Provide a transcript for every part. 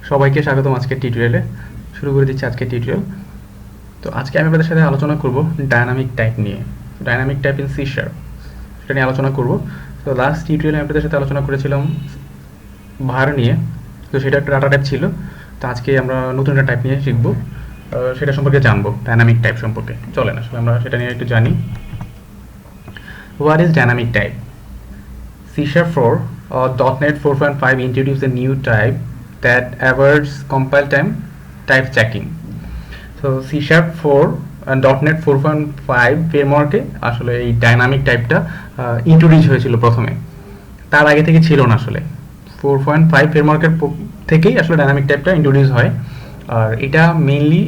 সবাইকে স্বাগতম আজকের টিউটোরিয়ালে। শুরু করে দিচ্ছি আজকের টিউটোরিয়াল। তো আজকে আমি আপনাদের সাথে আলোচনা করব ডায়নামিক টাইপ নিয়ে, dynamic type in C sharp, সেটা নিয়ে আলোচনা করব। তো লাস্ট টিউটোরিয়ালে আপনাদের সাথে আলোচনা করেছিলাম ভার নিয়ে, তো সেটা একটা ডাটা টাইপ ছিল। তো আজকে আমরা নতুন একটা টাইপ নিয়ে শিখব, সেটা সম্পর্কে জানবো, ডায়নামিক টাইপ সম্পর্কে। চলেন আসলে আমরা সেটা নিয়ে একটু জানি। What is dynamic type? C# 4 or .NET 4.5 introduced a new type that avoids compile time type checking. So C# 4 and .NET 4.5 ফ্রেমওয়ার্কে আসলে এই ডাইনামিক টাইপটা ইন্ট্রোডিউস হয়েছিল প্রথমে, তার আগে থেকে ছিল না। আসলে 4.5 ফ্রেমওয়ার্কের থেকেই আসলে ডাইনামিক টাইপটা ইন্ট্রোডিউস হয়। আর এটা মেইনলি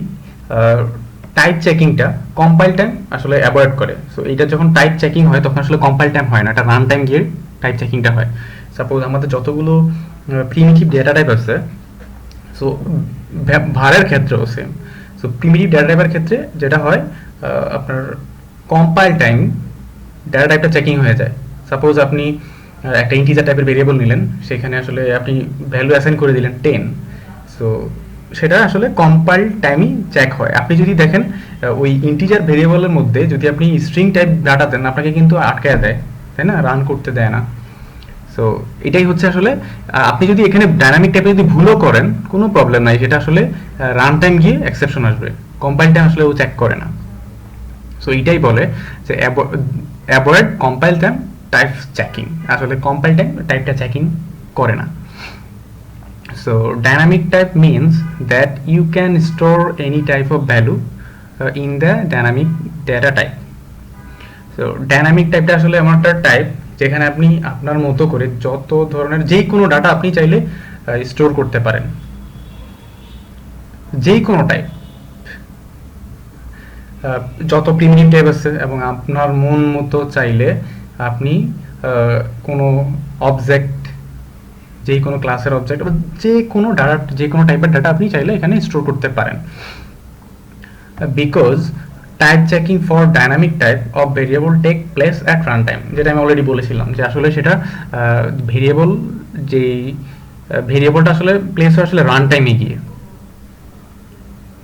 টাইপ চেকিংটা, কম্পাইল টাইম আসলে অ্যাভয়েড করে। সো এটা যখন টাইপ চেকিং হয় তখন আসলে কম্পাইল টাইম হয় না, এটা রান টাইম গিয়ে টাইপ চেকিংটা হয়। সাপোজ আমাদের যতগুলো প্রিমিটিভ ডেটা টাইপ আছে, সো ভারের ক্ষেত্রেও সেম। সো প্রিমিটিভ ডেটা টাইপের ক্ষেত্রে যেটা হয়, আপনার কম্পাইল টাইম ডেটা টাইপটা চেকিং হয়ে যায়। সাপোজ আপনি একটা ইন্টিজার টাইপের ভেরিয়েবল নিলেন, সেখানে আসলে আপনি ভ্যালু অ্যাসাইন করে দিলেন 10। সো সেটা আসলে কম্পাইল টাইমই চেক হয়। আপনি যদি দেখেন ওই ইন্টিজার ভেরিয়েবলের মধ্যে যদি আপনি স্ট্রিং টাইপ ডাটা দেন, আপনাকে কিন্তু আটকায় দেয়, তাই না? রান করতে দেয় না। সো এটাই হচ্ছে আসলে, আপনি যদি এখানে ডাইনামিক টাইপে যদি ভুলও করেন কোনো প্রবলেম নাই, সেটা আসলে রান টাইম গিয়ে এক্সেপশন আসবে, কম্পাইল টাইম আসলে ও চেক করে না। সো এইটাই বলে যে avoid compile time type checking, আসলে কম্পাইল টাইম টাইপটা চেকিং করে না। So dynamic type means that you can store any type of value in the dynamic data type. So dynamic typeটা আসলে এমন একটা টাইপ যেখানে আপনি আপনার মতো করে যত ধরনের যে কোনো ডাটা আপনি চাইলে স্টোর করতে পারেন, যে কোনো টাইপ, যত প্রিমিটিভ টাইপ আছে, এবং আপনার মন মতো চাইলে আপনি কোনো অবজেক্ট, যে কোনো ক্লাসের অবজেক্ট বা যে কোনো ডাটা, যে কোনো টাইপের ডাটা আপনি চাইলে এখানে স্টোর করতে পারেন। Because type checking for dynamic type of variable take place at run time, যেটা আমি অলরেডি বলেছিলাম যে আসলে সেটা ভেরিয়েবল, যেই ভেরিয়েবলটা আসলে প্লেস হয় আসলে রান টাইমে গিয়ে।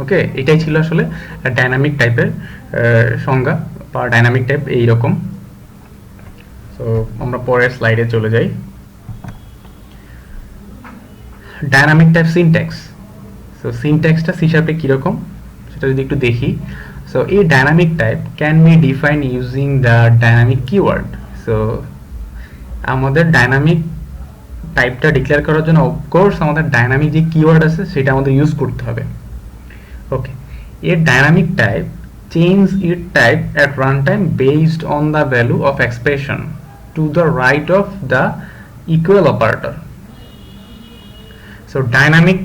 ওকে, এটাই ছিল আসলে ডাইনামিক টাইপের সংজ্ঞা বা ডাইনামিক টাইপ এইরকম। সো আমরা পরের স্লাইডে চলে যাই। Dynamic type syntax. সো সিনট্যাক্সটা সি শার্পে কীরকম সেটা যদি একটু দেখি। সো এই dynamic type can be define using the dynamic keyword. So আমাদের ডাইনামিক টাইপটা ডিক্লেয়ার করার জন্য অফকোর্স আমাদের ডাইনামিক যে কিওয়ার্ড আছে সেটা আমাদের ইউজ করতে হবে। ওকে, এর dynamic type change it type at run time based on the value of expression to the right of the equal operator. So dynamic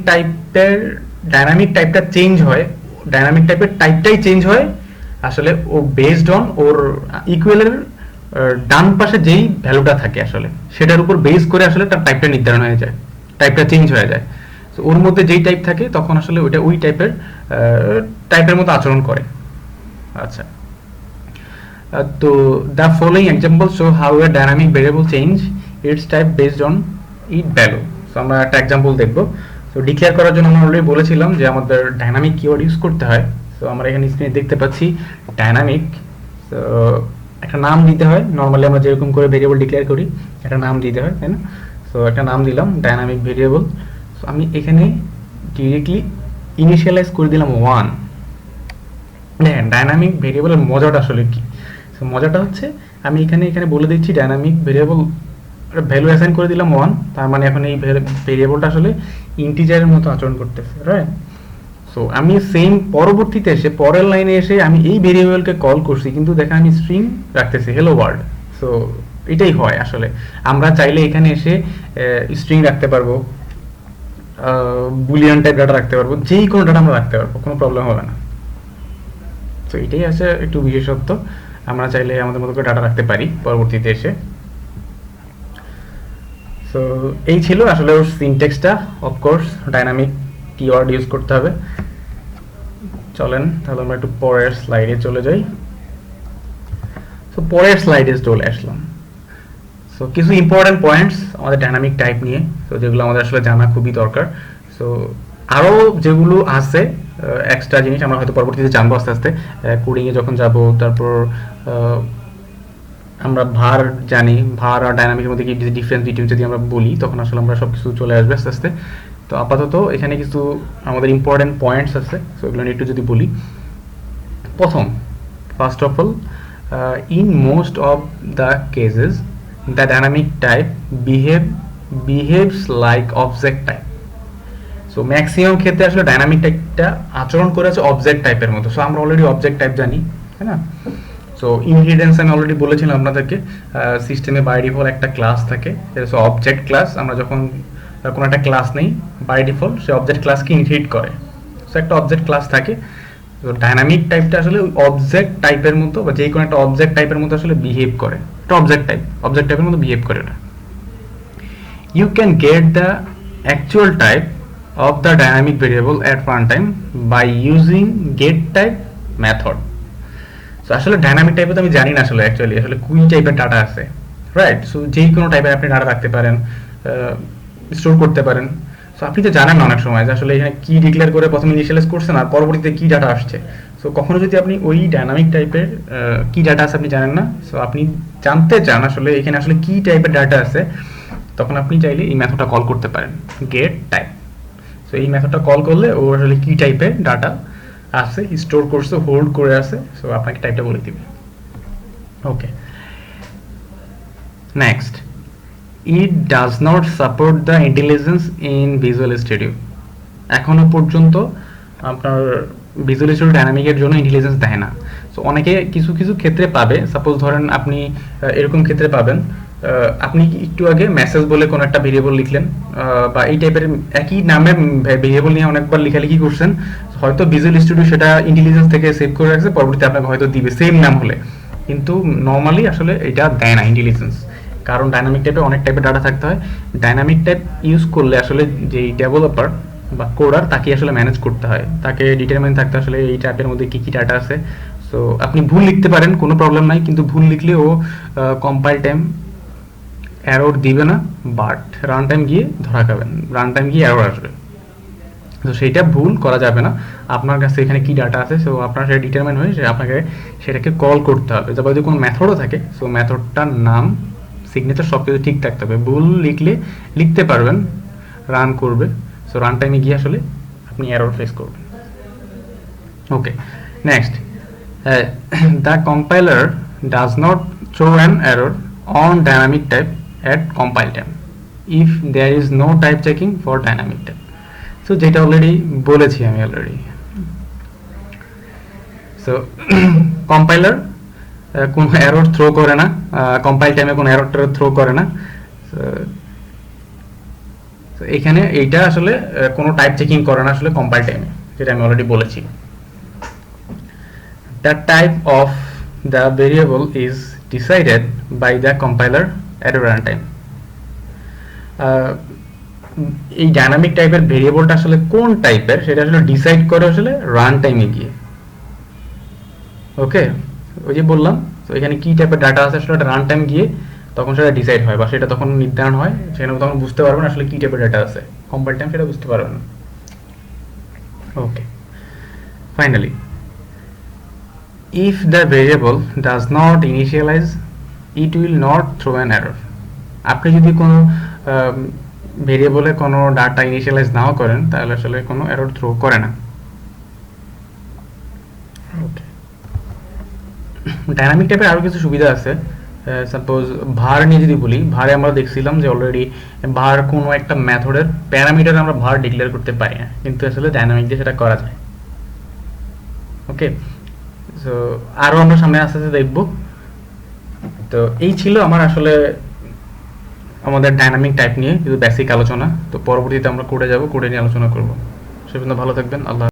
টাইপটা চেঞ্জ হয়, ডাইনামিক টাইপের টাইপটাই চেঞ্জ হয় আসলে ও বেসড অন ওর ইকুয়ালের ডান পাশে যেই ভ্যালুটা থাকে আসলে সেটার উপর বেস করে আসলে তার টাইপটা নির্ধারণ হয়ে যায়, টাইপটা চেঞ্জ হয়ে যায়। সো ওর মধ্যে যেই টাইপ থাকে তখন আসলে ওইটা ওই টাইপের মতো আচরণ করে। আচ্ছা, তো the following example show how A dynamic variable change it's type based on it value. So আমরা একটা এক্সাম্পল দেখবো। সো ডিক্লেয়ার করার জন্য আমরা অলরেডি বলেছিলাম যে আমাদের ডাইনামিক কিওয়ার্ড ইউজ করতে হয়। সো আমরা এখানে স্ক্রিনে দেখতে পাচ্ছি ডাইনামিক। সো একটা নাম দিতে হয়, নর্মালি আমরা যেরকম করে ভেরিয়েবল ডিক্লেয়ার করি একটা নাম দিতে হয়, তাই না? সো একটা নাম দিলাম ডাইনামিক ভেরিয়েবল। সো আমি এখানে ডিরেক্টলি ইনিশিয়ালাইজ করে দিলাম 1। দেখেন ডাইনামিক ভেরিয়েবলের মজাটা আসলে কি। সো মজাটা হচ্ছে আমি এখানে বলে দিচ্ছি ডাইনামিক ভেরিয়েবল ভ্যালু অ্যাসাইন করে দিলাম 1, তার মানে এখন এই ভেরিয়েবলটা আসলে ইন্টিজারের মতো আচরণ করতেছে, রাইট? সো আমি সেম পরবর্তীতে এসে পরের লাইনে এসে আমি এই ভেরিয়েবলকে কল করছি, কিন্তু দেখেন আমি স্ট্রিং রাখতেছি, হ্যালো ওয়ার্ল্ড। সো এটাই হয় আসলে, আমরা চাইলে এখানে এসে স্ট্রিং রাখতে পারবো, বুলিয়ান টাইপ ডাটা রাখতে পারবো, যেই কোনো ডাটা আমরা রাখতে পারবো, কোনো প্রবলেম হবে না। তো এটাই আছে একটু বিশেষত্ব, আমরা চাইলে আমাদের মতো করে ডাটা রাখতে পারি পরবর্তীতে এসে। সো এই ছিল আসলে ওর সিনট্যাক্সটা। অফকোর্স ডাইনামিক কিওয়ার্ড ইউজ করতে হবে। চলেন তাহলে আমরা একটু পরের স্লাইডে চলে যাই। সো পরের স্লাইডে চলে আসলাম। সো কিছু ইম্পর্টেন্ট পয়েন্টস আমাদের ডাইনামিক টাইপ নিয়ে, তো যেগুলো আমাদের আসলে জানা খুবই দরকার। সো সো আরও যেগুলো আছে এক্সট্রা জিনিস আমরা হয়তো পরবর্তীতে জানবো আস্তে আস্তে কোডিংয়ে যখন যাব। তারপর আমরা ভার জানি, ভার আর ডাইনামিকের মধ্যে কি ডিফারেন্স বিটুইন যদি আমরা বলি তখন আসলে আমরা সব কিছু চলে আসবে আস্তে আস্তে। তো আপাতত এখানে কিছু আমাদের ইম্পর্টেন্ট পয়েন্টস আছে, সো এগুলো নিয়ে একটু যদি বলি। প্রথম, first of all, in most of the cases the dynamic type behaves like object type. So maximum ক্ষেত্রে আসলে ডাইনামিক টাইপটা আচরণ করে আছে অবজেক্ট টাইপের মতো। সো আমরা অলরেডি অবজেক্ট টাইপ জানি, তাই না? সো ইনহেরিটেন্স আমি অলরেডি বলেছিলাম আপনাদেরকে, সিস্টেমে বাই ডিফল্ট একটা ক্লাস থাকে, সো অবজেক্ট ক্লাস। আমরা যখন কোনো একটা ক্লাস নেই বাই ডিফল্ট সে অবজেক্ট ক্লাসকে ইনহেরিট করে। সো একটা অবজেক্ট ক্লাস থাকে। তো ডাইনামিক টাইপটা আসলে ওই অবজেক্ট টাইপের মতো বা যে কোনো একটা অবজেক্ট টাইপের মতো আসলে বিহেভ করে। এটা অবজেক্ট টাইপের মতো বিহেভ করে এটা। You can get the actual type of the dynamic variable at runtime by using getType method. So আসলে ডাইনামিক টাইপে তো আমি জানি না আসলে অ্যাকচুয়ালি আসলে কোন টাইপের ডাটা আছে, রাইট? সো যেই কোনো টাইপের আপনি ডাটা রাখতে পারেন, স্টোর করতে পারেন। সো আপনি তো জানেন না অনেক সময় যে আসলে এখানে কি ডিক্লেয়ার করে প্রথমে ইনিশিয়ালাইজ করছেন আর পরবর্তীতে কি ডাটা আসছে। সো কখনো যদি আপনি ওই ডাইনামিক টাইপের কি ডাটা আছে আপনি জানেন না, সো আপনি জানতে চান আসলে এখানে আসলে কি টাইপের ডাটা আছে, তখন আপনি চাইলে এই মেথডটা কল করতে পারেন, getType। সো এই মেথডটা কল করলে ও আসলে কি টাইপের ডাটা আছে, স্টোর করছে, হোল্ড করে আছে, সো আপনাকে টাইপটা বলে দিবে। Okay, next, it does not support the intelligence in Visual Studio. এখনো পর্যন্ত আপনার ভিজুয়াল স্টুডিও ডাইনামিকের জন্য ইন্টেলিজেন্স দেয় না। সো অনেকে কিছু কিছু ক্ষেত্রে পাবে, সাপোজ ধরেন আপনি এরকম ক্ষেত্রে পাবেন, আপনি একটু আগে মেসেজ বলে কোনো একটা ভেরিয়েবল লিখলেন বা এই টাইপের একই নামের ভেরিয়েবল নিয়ে অনেকবার লেখালেখি করছেন, হয়তো ভিজুয়াল স্টুডিও সেটা ইন্টেলিজেন্স থেকে সেভ করে রাখছে, পরবর্তীতে আপনাকে হয়তো দিবে সেম নাম হলে, কিন্তু নর্মালি আসলে এটা দেয় না ইন্টেলিজেন্স, কারণ ডাইনামিক টাইপে অনেক টাইপের ডাটা থাকতে হয়। ডাইনামিক টাইপ ইউজ করলে আসলে যেই ডেভেলপার বা কোডার তাকে আসলে ম্যানেজ করতে হয়, তাকে ডিটারমাইন থাকতে আসলে এই টাইপের মধ্যে কী কী ডাটা আছে। সো আপনি ভুল লিখতে পারেন, কোনো প্রবলেম নাই, কিন্তু ভুল লিখলে ও কম্পাইল টাইম এরর দিবে না, বাট রান টাইম গিয়ে ধরা খাবেন, রান টাইম গিয়ে এরর আসবে। তো সেইটা ভুল করা যাবে না। আপনার কাছে এখানে কি ডাটা আছে, সো আপনার সেটা ডিটারমাইন হয়ে আপনাকে সেটাকে কল করতে হবে। তারপর যদি কোনো মেথডও থাকে, সো মেথডটার নাম, সিগনেচার সব কিছু ঠিক থাকতে হবে। ভুল লিখলে লিখতে পারবেন, রান করবে, সো রান টাইমে গিয়ে আসলে আপনি এরর ফেস করবেন। Okay, next, the compiler does not throw an error on dynamic type at compile time if there is no type checking for dynamic type. So যেটা অলরেডি বলেছি আমি already. So compiler কোনো error throw করে না, compile টাইমে কোনো error throw করে না। তো এখানে এইটা আসলে কোনো টাইপ চেকিং করে না আসলে কম্পাইল টাইমে, যেটা আমি অলরেডি বলেছি। The type of the variable is decided by the compiler at runtime. এই ডাইনামিক টাইপের ভেরিয়েবলটা আসলে কোন টাইপের সেটা আসলে ডিসাইড করে আসলে রান টাইমে গিয়ে। ওকে, ওই যে বললাম, তো এখানে কি টাইপের ডাটা আছে আসলে রান টাইম গিয়ে তখন সেটা ডিসাইড হয় বা সেটা তখন নির্ধারণ হয়, সেখানে তখন বুঝতে পারবেন আসলে কি টাইপের ডাটা আছে। কম্পাইল টাইম সেটা বুঝতে পারবেন না। ওকে, finally, if the variable does not initialize it will not throw an error. আপনি যদি কোনো ভেরিয়েবলে কোনো ডাটা ইনিশিয়ালাইজ নাও করেন তাহলে আসলে কোনো এরর থ্রো করে না। ওকে, ডাইনামিক টাইপের আরও কিছু সুবিধা আছে। সাপোজ ভার নিয়ে যদি বলি, ভারে আমরা দেখছিলাম যে অলরেডি ভার কোনো একটা মেথডের প্যারামিটার আমরা ভার ডিক্লেয়ার করতে পারি না, কিন্তু আসলে ডাইনামিক দিয়ে সেটা করা যায়। ওকে, সো আরও আমরা সামনে আস্তে আস্তে দেখব। তো এই ছিল আমার আসলে আমাদের ডাইনামিক টাইপ নিয়ে কিছু বেসিক আলোচনা। তো পরবর্তীতে আমরা কোডে যাব, কোডে নিয়ে আলোচনা করব। সে পর্যন্ত ভালো থাকবেন। আল্লাহ।